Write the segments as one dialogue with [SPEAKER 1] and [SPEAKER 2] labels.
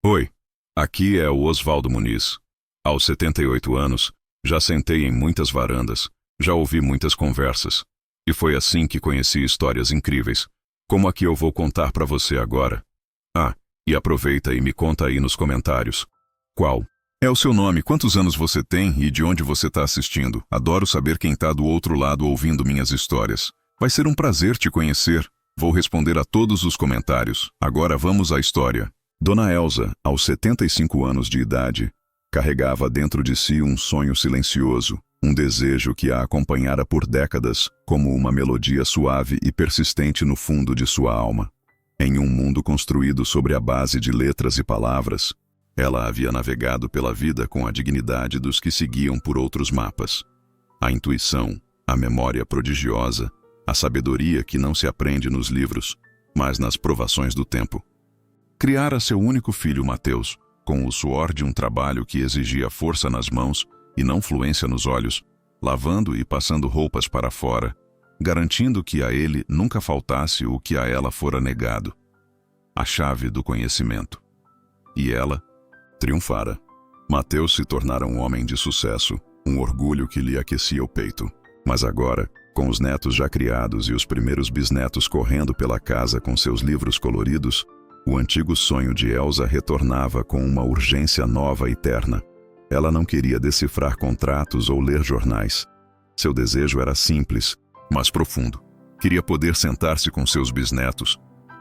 [SPEAKER 1] Oi, aqui é o Oswaldo Muniz. Aos 78 anos, já sentei em muitas varandas, já ouvi muitas conversas. E foi assim que conheci histórias incríveis, como a que eu vou contar para você agora. Ah, e aproveita e me conta aí nos comentários. Qual é o seu nome? Quantos anos você tem e de onde você está assistindo? Adoro saber quem está do outro lado ouvindo minhas histórias. Vai ser um prazer te conhecer. Vou responder a todos os comentários. Agora vamos à história. Dona Elza, aos 75 anos de idade, carregava dentro de si um sonho silencioso, um desejo que a acompanhara por décadas como uma melodia suave e persistente no fundo de sua alma. Em um mundo construído sobre a base de letras e palavras, ela havia navegado pela vida com a dignidade dos que seguiam por outros mapas. A intuição, a memória prodigiosa, a sabedoria que não se aprende nos livros, mas nas provações do tempo. Criara seu único filho, Mateus, com o suor de um trabalho que exigia força nas mãos e não fluência nos olhos, lavando e passando roupas para fora, garantindo que a ele nunca faltasse o que a ela fora negado: a chave do conhecimento. E ela triunfara. Mateus se tornara um homem de sucesso, um orgulho que lhe aquecia o peito. Mas agora, com os netos já criados e os primeiros bisnetos correndo pela casa com seus livros coloridos, o antigo sonho de Elza retornava com uma urgência nova e terna. Ela não queria decifrar contratos ou ler jornais. Seu desejo era simples, mas profundo. Queria poder sentar-se com seus bisnetos,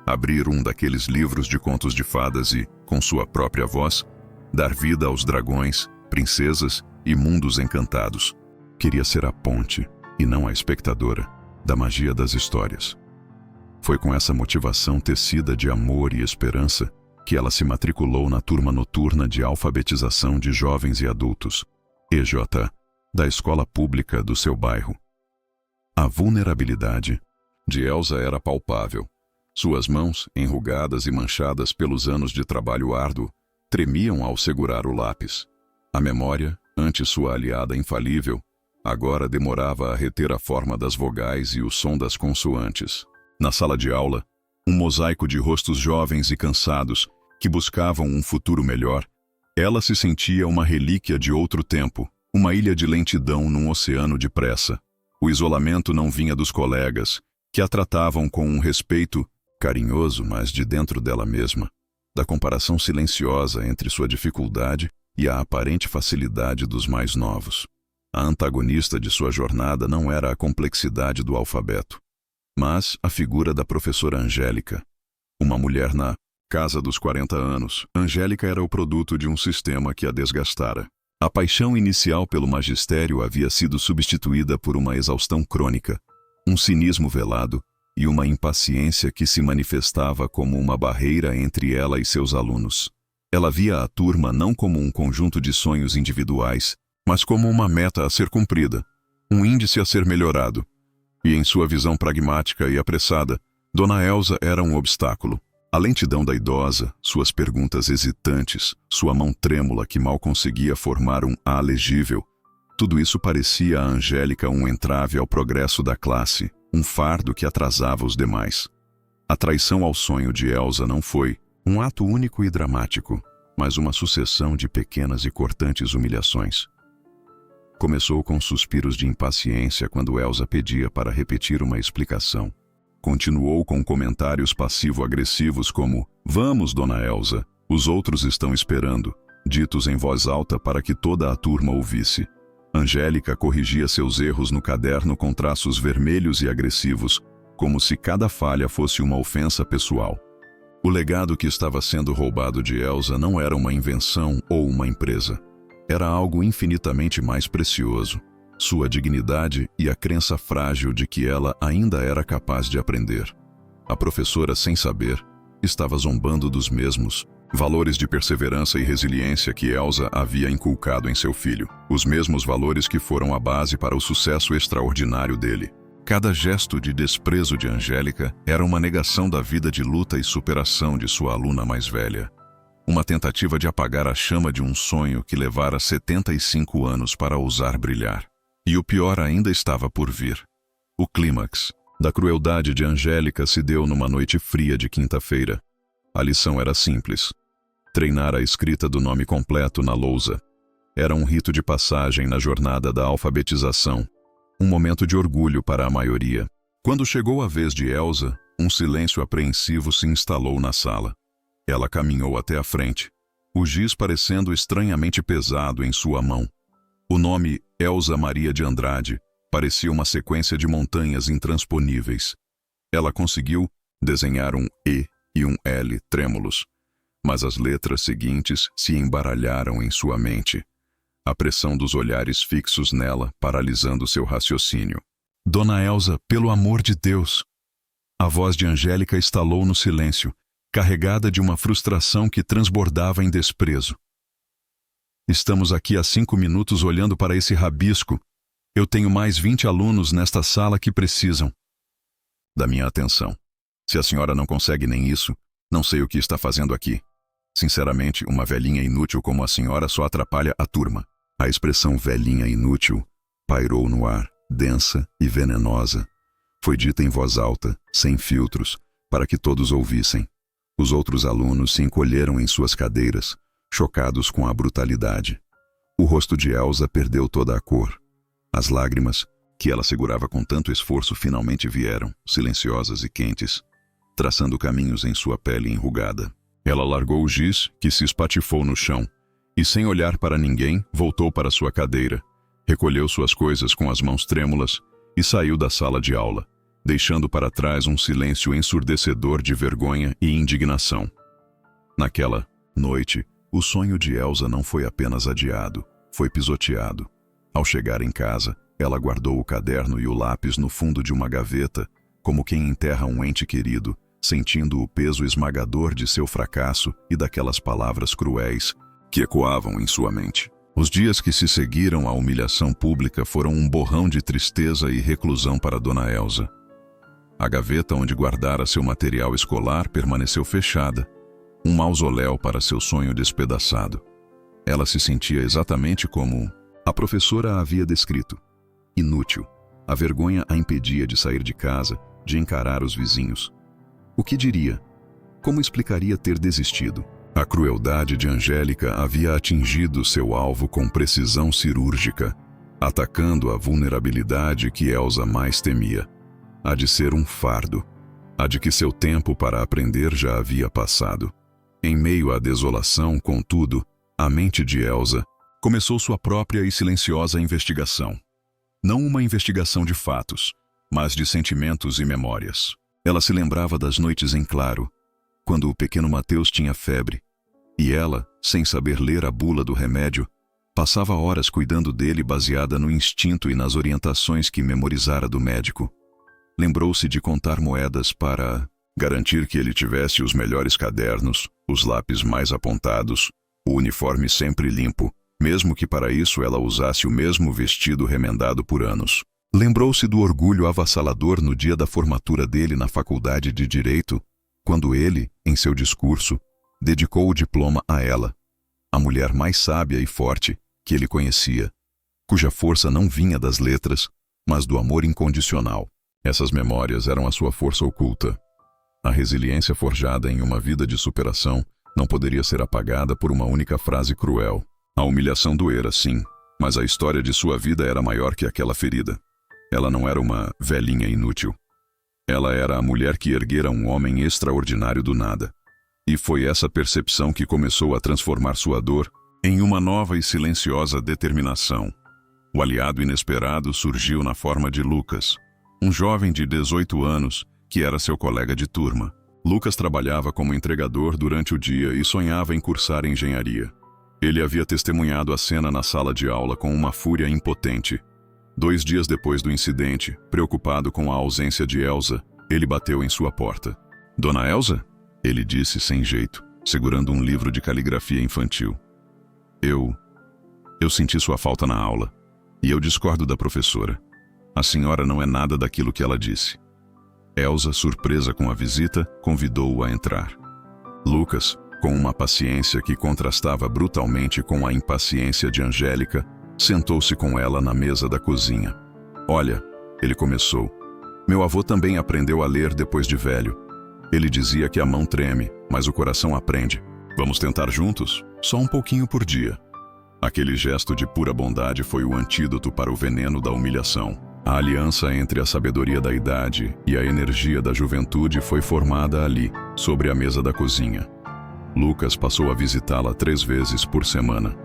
[SPEAKER 1] abrir um daqueles livros de contos de fadas e, com sua própria voz, dar vida aos dragões, princesas e mundos encantados. Queria ser a ponte, e não a espectadora, da magia das histórias. Foi com essa motivação tecida de amor e esperança que ela se matriculou na turma noturna de alfabetização de jovens e adultos, EJ, da escola pública do seu bairro. A vulnerabilidade de Elza era palpável. Suas mãos, enrugadas e manchadas pelos anos de trabalho árduo, tremiam ao segurar o lápis. A memória, antes sua aliada infalível, agora demorava a reter a forma das vogais e o som das consoantes. Na sala de aula, um mosaico de rostos jovens e cansados que buscavam um futuro melhor, ela se sentia uma relíquia de outro tempo, uma ilha de lentidão num oceano de pressa. O isolamento não vinha dos colegas, que a tratavam com um respeito carinhoso, mas de dentro dela mesma, da comparação silenciosa entre sua dificuldade e a aparente facilidade dos mais novos. A antagonista de sua jornada não era a complexidade do alfabeto, mas a figura da professora Angélica. Uma mulher na casa dos 40 anos, Angélica era o produto de um sistema que a desgastara. A paixão inicial pelo magistério havia sido substituída por uma exaustão crônica, um cinismo velado e uma impaciência que se manifestava como uma barreira entre ela e seus alunos. Ela via a turma não como um conjunto de sonhos individuais, mas como uma meta a ser cumprida, um índice a ser melhorado. E em sua visão pragmática e apressada, Dona Elza era um obstáculo. A lentidão da idosa, suas perguntas hesitantes, sua mão trêmula que mal conseguia formar um A legível, tudo isso parecia a Angélica um entrave ao progresso da classe, um fardo que atrasava os demais. A traição ao sonho de Elza não foi um ato único e dramático, mas uma sucessão de pequenas e cortantes humilhações. Começou com suspiros de impaciência quando Elza pedia para repetir uma explicação. Continuou com comentários passivo-agressivos como: "Vamos, Dona Elza, os outros estão esperando", ditos em voz alta para que toda a turma ouvisse. Angélica corrigia seus erros no caderno com traços vermelhos e agressivos, como se cada falha fosse uma ofensa pessoal. O legado que estava sendo roubado de Elza não era uma invenção ou uma empresa. Era algo infinitamente mais precioso: sua dignidade e a crença frágil de que ela ainda era capaz de aprender. A professora, sem saber, estava zombando dos mesmos valores de perseverança e resiliência que Elza havia inculcado em seu filho, os mesmos valores que foram a base para o sucesso extraordinário dele. Cada gesto de desprezo de Angélica era uma negação da vida de luta e superação de sua aluna mais velha. Uma tentativa de apagar a chama de um sonho que levara 75 anos para ousar brilhar. E o pior ainda estava por vir. O clímax da crueldade de Angélica se deu numa noite fria de quinta-feira. A lição era simples: Treinar a escrita do nome completo na lousa era um rito de passagem na jornada da alfabetização, um momento de orgulho para a maioria. Quando chegou a vez de Elsa, um silêncio apreensivo se instalou na sala. Ela caminhou até a frente, o giz parecendo estranhamente pesado em sua mão. O nome Elsa Maria de Andrade parecia uma sequência de montanhas intransponíveis. Ela conseguiu desenhar um E e um L trêmulos, mas as letras seguintes se embaralharam em sua mente, a pressão dos olhares fixos nela paralisando seu raciocínio. Dona Elsa, pelo amor de Deus! A voz de Angélica estalou no silêncio, carregada de uma frustração que transbordava em desprezo. Estamos aqui há 5 minutos olhando para esse rabisco. Eu tenho mais 20 alunos nesta sala que precisam da minha atenção. Se a senhora não consegue nem isso, não sei o que está fazendo aqui. Sinceramente, uma velhinha inútil como a senhora só atrapalha a turma. A expressão velhinha inútil pairou no ar, densa e venenosa. Foi dita em voz alta, sem filtros, para que todos ouvissem. Os outros alunos se encolheram em suas cadeiras, chocados com a brutalidade. O rosto de Elsa perdeu toda a cor. As lágrimas, que ela segurava com tanto esforço, finalmente vieram, silenciosas e quentes, traçando caminhos em sua pele enrugada. Ela largou o giz, que se espatifou no chão, e sem olhar para ninguém, voltou para sua cadeira, recolheu suas coisas com as mãos trêmulas e saiu da sala de aula, deixando para trás um silêncio ensurdecedor de vergonha e indignação. Naquela noite, o sonho de Elsa não foi apenas adiado, foi pisoteado. Ao chegar em casa, ela guardou o caderno e o lápis no fundo de uma gaveta, como quem enterra um ente querido, sentindo o peso esmagador de seu fracasso e daquelas palavras cruéis que ecoavam em sua mente. Os dias que se seguiram à humilhação pública foram um borrão de tristeza e reclusão para Dona Elsa. A gaveta onde guardara seu material escolar permaneceu fechada, um mausoléu para seu sonho despedaçado. Ela se sentia exatamente como a professora a havia descrito: inútil. A vergonha a impedia de sair de casa, de encarar os vizinhos. O que diria? Como explicaria ter desistido? A crueldade de Angélica havia atingido seu alvo com precisão cirúrgica, atacando a vulnerabilidade que Elsa mais temia. A de ser um fardo, a de que seu tempo para aprender já havia passado. Em meio à desolação, contudo, a mente de Elsa começou sua própria e silenciosa investigação. Não uma investigação de fatos, mas de sentimentos e memórias. Ela se lembrava das noites em claro, quando o pequeno Mateus tinha febre, e ela, sem saber ler a bula do remédio, passava horas cuidando dele baseada no instinto e nas orientações que memorizara do médico. Lembrou-se de contar moedas para garantir que ele tivesse os melhores cadernos, os lápis mais apontados, o uniforme sempre limpo, mesmo que para isso ela usasse o mesmo vestido remendado por anos. Lembrou-se do orgulho avassalador no dia da formatura dele na faculdade de Direito, quando ele, em seu discurso, dedicou o diploma a ela, a mulher mais sábia e forte que ele conhecia, cuja força não vinha das letras, mas do amor incondicional. Essas memórias eram a sua força oculta. A resiliência forjada em uma vida de superação não poderia ser apagada por uma única frase cruel. A humilhação doera, sim, mas a história de sua vida era maior que aquela ferida. Ela não era uma velhinha inútil. Ela era a mulher que erguera um homem extraordinário do nada. E foi essa percepção que começou a transformar sua dor em uma nova e silenciosa determinação. O aliado inesperado surgiu na forma de Lucas, um jovem de 18 anos que era seu colega de turma. Lucas trabalhava como entregador durante o dia e sonhava em cursar engenharia. Ele havia testemunhado a cena na sala de aula com uma fúria impotente. 2 dias depois do incidente, preocupado com a ausência de Elsa, ele bateu em sua porta. "Dona Elsa?" ele disse sem jeito, segurando um livro de caligrafia infantil. Eu senti sua falta na aula, e eu discordo da professora. A senhora não é nada daquilo que ela disse." Elsa, surpresa com a visita, convidou-o a entrar. Lucas, com uma paciência que contrastava brutalmente com a impaciência de Angélica, sentou-se com ela na mesa da cozinha. "Olha", ele começou, "meu avô também aprendeu a ler depois de velho. Ele dizia que a mão treme, mas o coração aprende. Vamos tentar juntos? Só um pouquinho por dia. Aquele gesto de pura bondade foi o antídoto para o veneno da humilhação. A aliança entre a sabedoria da idade e a energia da juventude foi formada ali, sobre a mesa da cozinha. Lucas passou a visitá-la 3 vezes por semana.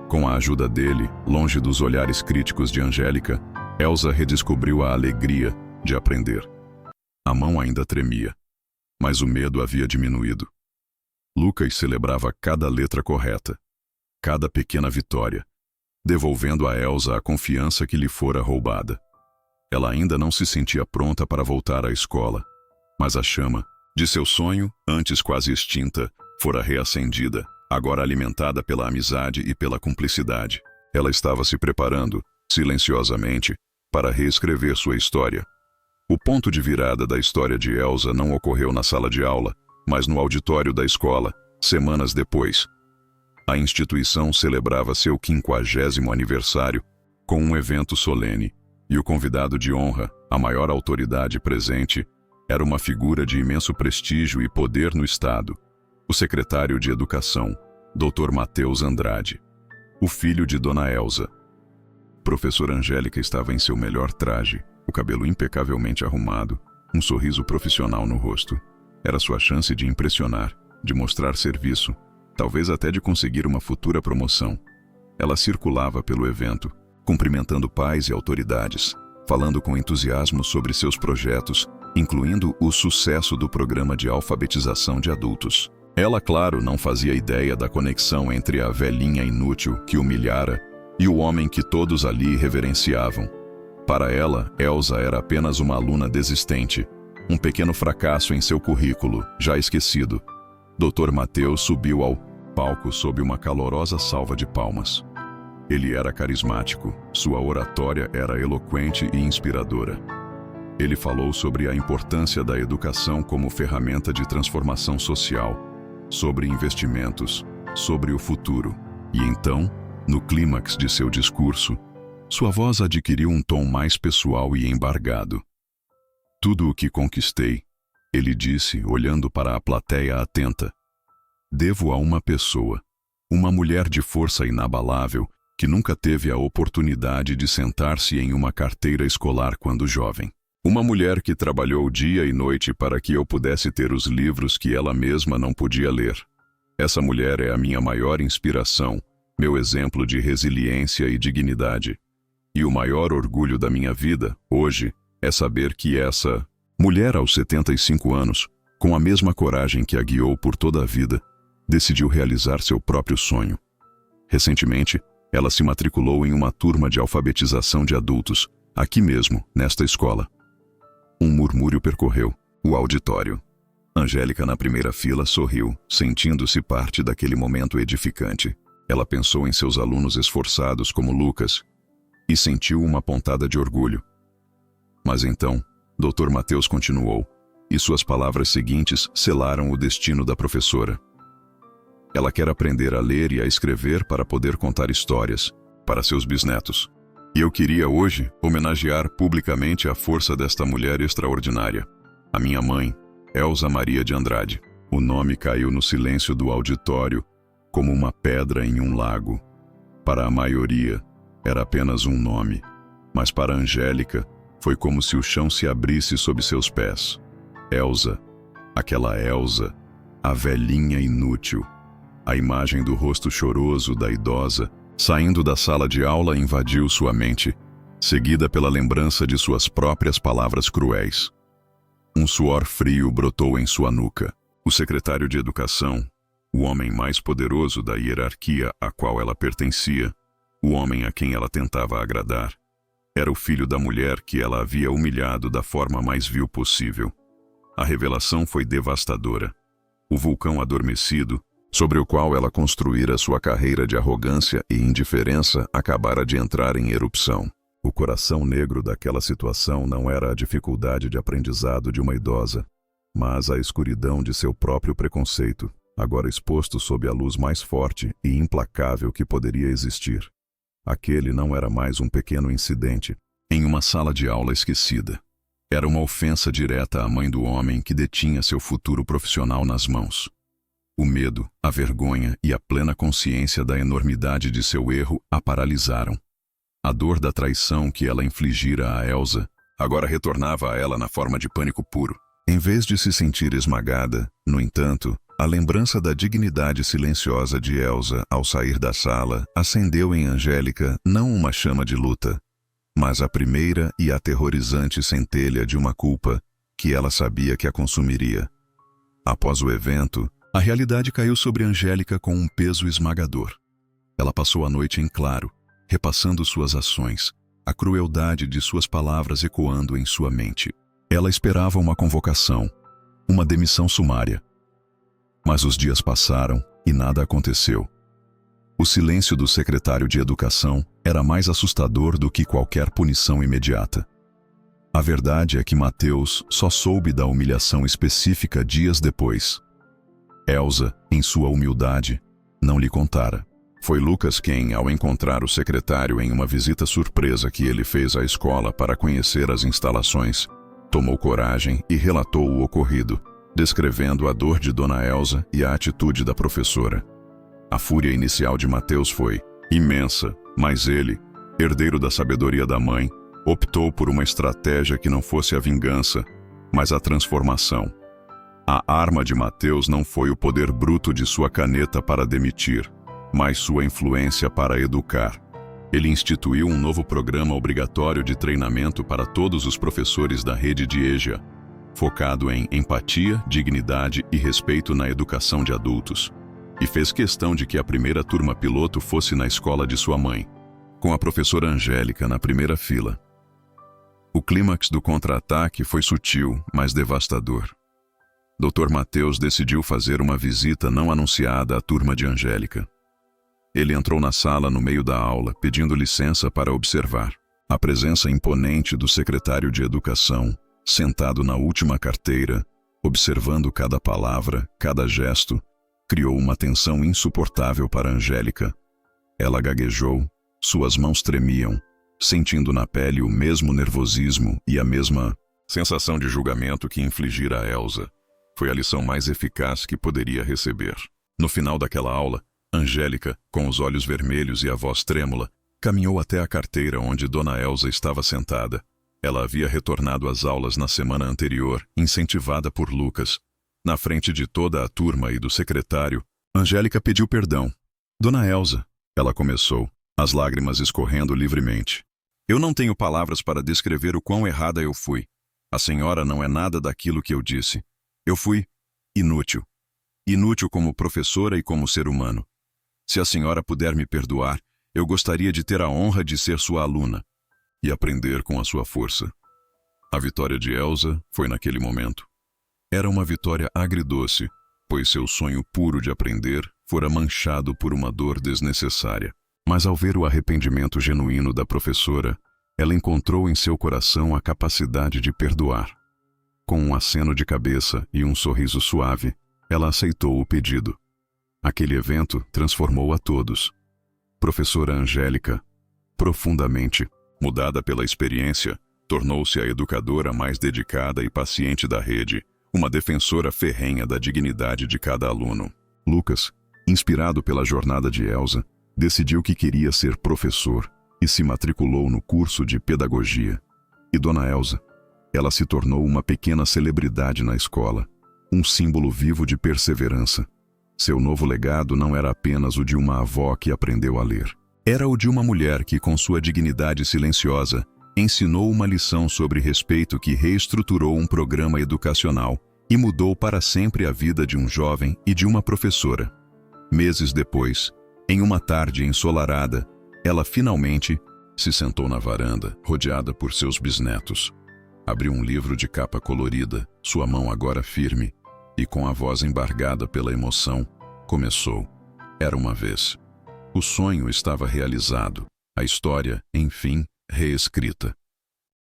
[SPEAKER 1] Com a ajuda dele, longe dos olhares críticos de Angélica, Elsa redescobriu a alegria de aprender. A mão ainda tremia, mas o medo havia diminuído. Lucas celebrava cada letra correta, cada pequena vitória, devolvendo a Elsa a confiança que lhe fora roubada. Ela ainda não se sentia pronta para voltar à escola, mas a chama de seu sonho, antes quase extinta, fora reacendida, agora alimentada pela amizade e pela cumplicidade. Ela estava se preparando, silenciosamente, para reescrever sua história. O ponto de virada da história de Elsa não ocorreu na sala de aula, mas no auditório da escola, semanas depois. A instituição celebrava seu 50º aniversário com um evento solene, e o convidado de honra, a maior autoridade presente, era uma figura de imenso prestígio e poder no Estado, o secretário de Educação, Dr. Mateus Andrade, o filho de Dona Elsa. Professora Angélica estava em seu melhor traje, o cabelo impecavelmente arrumado, um sorriso profissional no rosto. Era sua chance de impressionar, de mostrar serviço, talvez até de conseguir uma futura promoção. Ela circulava pelo evento, cumprimentando pais e autoridades, falando com entusiasmo sobre seus projetos, incluindo o sucesso do programa de alfabetização de adultos. Ela, claro, não fazia ideia da conexão entre a velhinha inútil que humilhara e o homem que todos ali reverenciavam. Para ela, Elsa era apenas uma aluna desistente, um pequeno fracasso em seu currículo, já esquecido. Dr. Mateus subiu ao palco sob uma calorosa salva de palmas. Ele era carismático, sua oratória era eloquente e inspiradora. Ele falou sobre a importância da educação como ferramenta de transformação social, sobre investimentos, sobre o futuro. E então, no clímax de seu discurso, sua voz adquiriu um tom mais pessoal e embargado. Tudo o que conquistei, ele disse, olhando para a plateia atenta, devo a uma pessoa, uma mulher de força inabalável, que nunca teve a oportunidade de sentar-se em uma carteira escolar quando jovem. Uma mulher que trabalhou dia e noite para que eu pudesse ter os livros que ela mesma não podia ler. Essa mulher é a minha maior inspiração, meu exemplo de resiliência e dignidade. E o maior orgulho da minha vida, hoje, é saber que essa mulher aos 75 anos, com a mesma coragem que a guiou por toda a vida, decidiu realizar seu próprio sonho. Recentemente, ela se matriculou em uma turma de alfabetização de adultos, aqui mesmo, nesta escola. Um murmúrio percorreu o auditório. Angélica, na primeira fila, sorriu, sentindo-se parte daquele momento edificante. Ela pensou em seus alunos esforçados como Lucas e sentiu uma pontada de orgulho. Mas então, Dr. Mateus continuou, e suas palavras seguintes selaram o destino da professora. Ela quer aprender a ler e a escrever para poder contar histórias para seus bisnetos. E eu queria hoje homenagear publicamente a força desta mulher extraordinária. A minha mãe, Elsa Maria de Andrade. O nome caiu no silêncio do auditório como uma pedra em um lago. Para a maioria, era apenas um nome, mas para Angélica, foi como se o chão se abrisse sob seus pés. Elsa, aquela Elsa, a velhinha inútil. A imagem do rosto choroso da idosa, saindo da sala de aula, invadiu sua mente, seguida pela lembrança de suas próprias palavras cruéis. Um suor frio brotou em sua nuca. O secretário de Educação, o homem mais poderoso da hierarquia a qual ela pertencia, o homem a quem ela tentava agradar, era o filho da mulher que ela havia humilhado da forma mais vil possível. A revelação foi devastadora. O vulcão adormecido, sobre o qual ela construíra sua carreira de arrogância e indiferença, acabara de entrar em erupção. O coração negro daquela situação não era a dificuldade de aprendizado de uma idosa, mas a escuridão de seu próprio preconceito, agora exposto sob a luz mais forte e implacável que poderia existir. Aquele não era mais um pequeno incidente em uma sala de aula esquecida. Era uma ofensa direta à mãe do homem que detinha seu futuro profissional nas mãos. O medo, a vergonha e a plena consciência da enormidade de seu erro a paralisaram. A dor da traição que ela infligira a Elsa agora retornava a ela na forma de pânico puro. Em vez de se sentir esmagada, no entanto, a lembrança da dignidade silenciosa de Elsa ao sair da sala acendeu em Angélica não uma chama de luta, mas a primeira e aterrorizante centelha de uma culpa que ela sabia que a consumiria. Após o evento, a realidade caiu sobre Angélica com um peso esmagador. Ela passou a noite em claro, repassando suas ações, a crueldade de suas palavras ecoando em sua mente. Ela esperava uma convocação, uma demissão sumária. Mas os dias passaram e nada aconteceu. O silêncio do secretário de Educação era mais assustador do que qualquer punição imediata. A verdade é que Mateus só soube da humilhação específica dias depois. Elsa, em sua humildade, não lhe contara. Foi Lucas quem, ao encontrar o secretário em uma visita surpresa que ele fez à escola para conhecer as instalações, tomou coragem e relatou o ocorrido, descrevendo a dor de Dona Elsa e a atitude da professora. A fúria inicial de Mateus foi imensa, mas ele, herdeiro da sabedoria da mãe, optou por uma estratégia que não fosse a vingança, mas a transformação. A arma de Mateus não foi o poder bruto de sua caneta para demitir, mas sua influência para educar. Ele instituiu um novo programa obrigatório de treinamento para todos os professores da rede de EJA, focado em empatia, dignidade e respeito na educação de adultos, e fez questão de que a primeira turma piloto fosse na escola de sua mãe, com a professora Angélica na primeira fila. O clímax do contra-ataque foi sutil, mas devastador. Dr. Mateus decidiu fazer uma visita não anunciada à turma de Angélica. Ele entrou na sala no meio da aula, pedindo licença para observar. A presença imponente do secretário de Educação, sentado na última carteira, observando cada palavra, cada gesto, criou uma tensão insuportável para Angélica. Ela gaguejou, suas mãos tremiam, sentindo na pele o mesmo nervosismo e a mesma sensação de julgamento que infligira a Elsa. Foi a lição mais eficaz que poderia receber. No final daquela aula, Angélica, com os olhos vermelhos e a voz trêmula, caminhou até a carteira onde Dona Elsa estava sentada. Ela havia retornado às aulas na semana anterior, incentivada por Lucas. Na frente de toda a turma e do secretário, Angélica pediu perdão. Dona Elsa, ela começou, as lágrimas escorrendo livremente. Eu não tenho palavras para descrever o quão errada eu fui. A senhora não é nada daquilo que eu disse. Eu fui inútil. Inútil como professora e como ser humano. Se a senhora puder me perdoar, eu gostaria de ter a honra de ser sua aluna e aprender com a sua força. A vitória de Elsa foi naquele momento. Era uma vitória agridoce, pois seu sonho puro de aprender fora manchado por uma dor desnecessária. Mas ao ver o arrependimento genuíno da professora, ela encontrou em seu coração a capacidade de perdoar. Com um aceno de cabeça e um sorriso suave, ela aceitou o pedido. Aquele evento transformou a todos. Professora Angélica, profundamente mudada pela experiência, tornou-se a educadora mais dedicada e paciente da rede, uma defensora ferrenha da dignidade de cada aluno. Lucas, inspirado pela jornada de Elsa, decidiu que queria ser professor e se matriculou no curso de pedagogia. E Dona Elsa, ela se tornou uma pequena celebridade na escola, um símbolo vivo de perseverança. Seu novo legado não era apenas o de uma avó que aprendeu a ler. Era o de uma mulher que, com sua dignidade silenciosa, ensinou uma lição sobre respeito que reestruturou um programa educacional e mudou para sempre a vida de um jovem e de uma professora. Meses depois, em uma tarde ensolarada, ela finalmente se sentou na varanda, rodeada por seus bisnetos. Abriu um livro de capa colorida, sua mão agora firme, e com a voz embargada pela emoção, começou. Era uma vez. O sonho estava realizado, a história, enfim, reescrita.